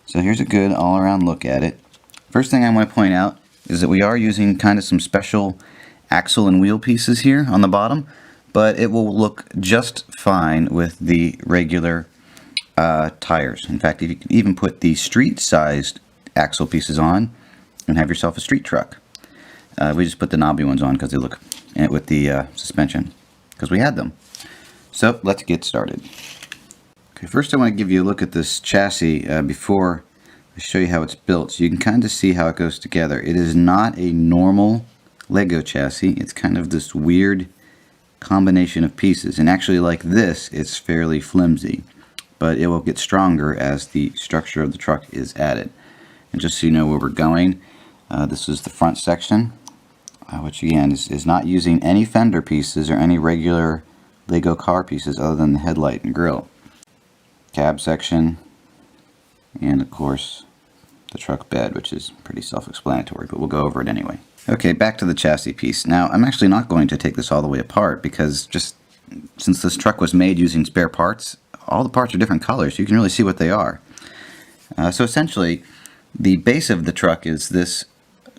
So here's a good all-around look at it. First thing I want to point out is that we are using kind of some special axle and wheel pieces here on the bottom, but it will look just fine with the regular tires. In fact, you can even put the street-sized axle pieces on and have yourself a street truck. We just put the knobby ones on because they look with the suspension, because we had them. So let's get started. Okay, first I want to give you a look at this chassis before I show you how it's built, so you can kind of see how it goes together. It is not a normal Lego chassis. It's kind of this weird combination of pieces, and actually, like this, it's fairly flimsy, but it will get stronger as the structure of the truck is added. And just so you know where we're going, this is the front section, which again is not using any fender pieces or any regular Lego car pieces other than the headlight and grille. Cab section, and of course the truck bed, which is pretty self-explanatory, but we'll go over it anyway. Okay, back to the chassis piece. Now, I'm actually not going to take this all the way apart, because just since this truck was made using spare parts, all the parts are different colors, so you can really see what they are. So essentially, the base of the truck is this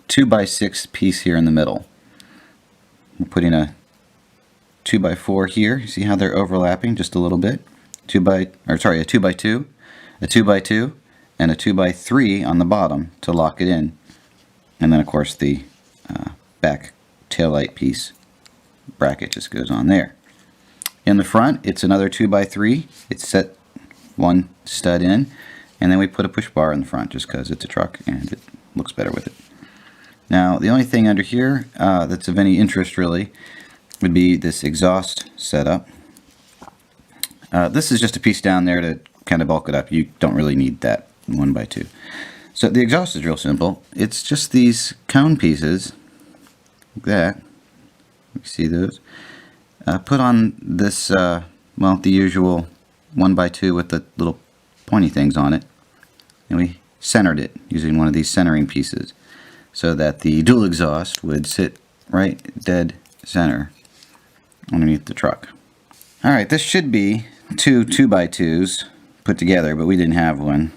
2x6 piece here in the middle. We're putting a 2x4 here. You see how they're overlapping just a little bit? A 2x2, a 2x2, and a 2x3 on the bottom to lock it in. And then of course the back taillight piece bracket just goes on there. In the front, it's another 2x3. It's set one stud in, and then we put a push bar in the front just because it's a truck and it looks better with it. Now, the only thing under here that's of any interest really would be this exhaust setup. This is just a piece down there to kind of bulk it up. You don't really need that 1x2. So the exhaust is real simple. It's just these cone pieces, like that. You see those? Put on this, well, the usual 1x2 with the little pointy things on it. And we centered it using one of these centering pieces so that the dual exhaust would sit right dead center underneath the truck. Alright, this should be two 2x2s put together, but we didn't have one,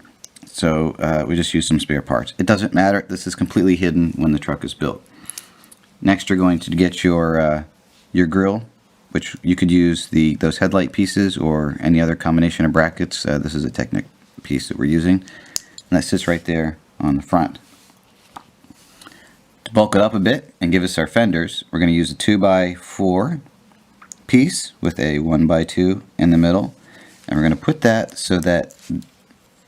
so we just used some spare parts. It doesn't matter, this is completely hidden when the truck is built. Next, you're going to get your grille, which you could use those headlight pieces or any other combination of brackets. This is a Technic piece that we're using, and that sits right there on the front. To bulk it up a bit and give us our fenders, we're going to use a 2x4 piece with a 1x2 in the middle, and we're going to put that so that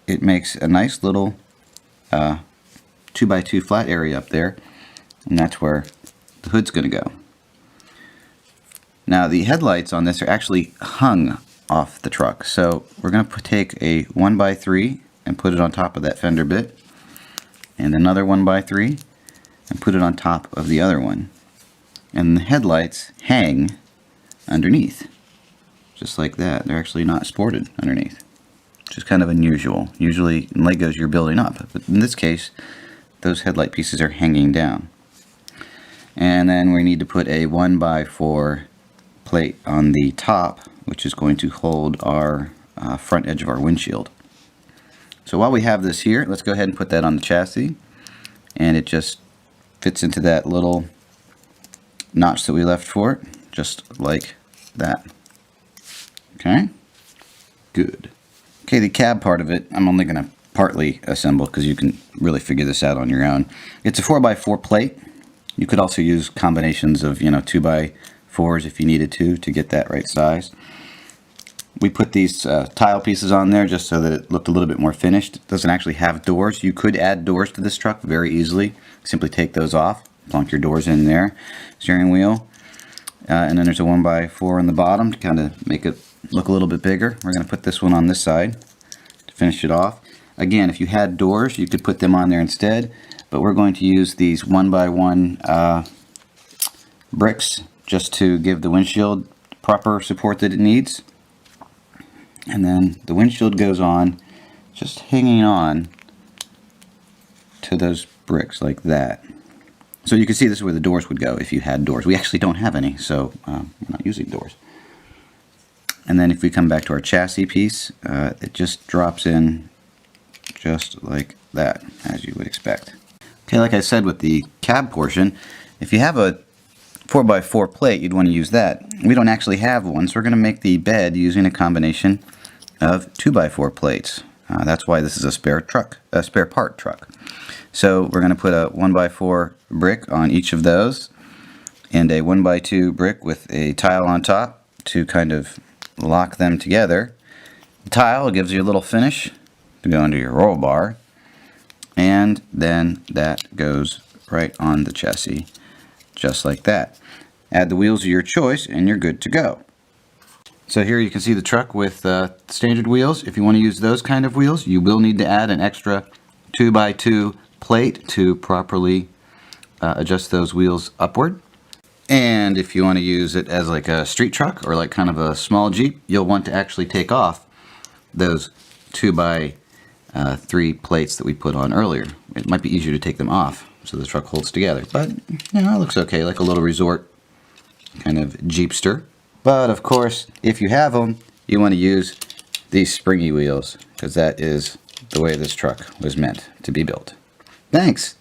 it makes a nice little 2x2 flat area up there, and that's where the hood's going to go. Now, the headlights on this are actually hung off the truck, so we're going to take a 1x3 and put it on top of that fender bit, and another 1x3 and put it on top of the other one, and the headlights hang underneath, just like that. They're actually not supported underneath, which is kind of unusual. Usually in Legos you're building up, but in this case those headlight pieces are hanging down. And then we need to put a 1x4 plate on the top, which is going to hold our front edge of our windshield. So while we have this here, let's go ahead and put that on the chassis, and it just fits into that little notch that we left for it, just like that. Okay, good. Okay, the cab part of it, I'm only going to partly assemble because you can really figure this out on your own. It's a 4x4 plate. You could also use combinations of 2x4s if you needed to get that right size. We put these tile pieces on there just so that it looked a little bit more finished. It doesn't actually have doors. You could add doors to this truck very easily. Simply take those off, plunk your doors in there, steering wheel, and then there's a 1x4 on the bottom to kind of make it look a little bit bigger. We're going to put this one on this side to finish it off. Again, if you had doors, you could put them on there instead, but we're going to use these 1x1 bricks just to give the windshield proper support that it needs. And then the windshield goes on, just hanging on to those bricks like that. So you can see this is where the doors would go if you had doors. We actually don't have any, so we're not using doors. And then if we come back to our chassis piece, it just drops in just like that, as you would expect. Okay, like I said with the cab portion, if you have a 4x4 plate, you'd want to use that. We don't actually have one, so we're going to make the bed using a combination of 2x4 plates. That's why this is a spare part truck. So we're going to put a 1x4 brick on each of those, and a 1x2 brick with a tile on top to kind of lock them together. The tile gives you a little finish to go under your roll bar, and then that goes right on the chassis, just like that. Add the wheels of your choice and you're good to go. So here you can see the truck with standard wheels. If you want to use those kind of wheels, you will need to add an extra 2x2 plate to properly adjust those wheels upward. And if you want to use it as like a street truck or like kind of a small Jeep, you'll want to actually take off those 2x3 plates that we put on earlier. It might be easier to take them off so the truck holds together, but you know, it looks okay, like a little resort kind of Jeepster. But of course, if you have them, you want to use these springy wheels, because that is the way this truck was meant to be built. Thanks!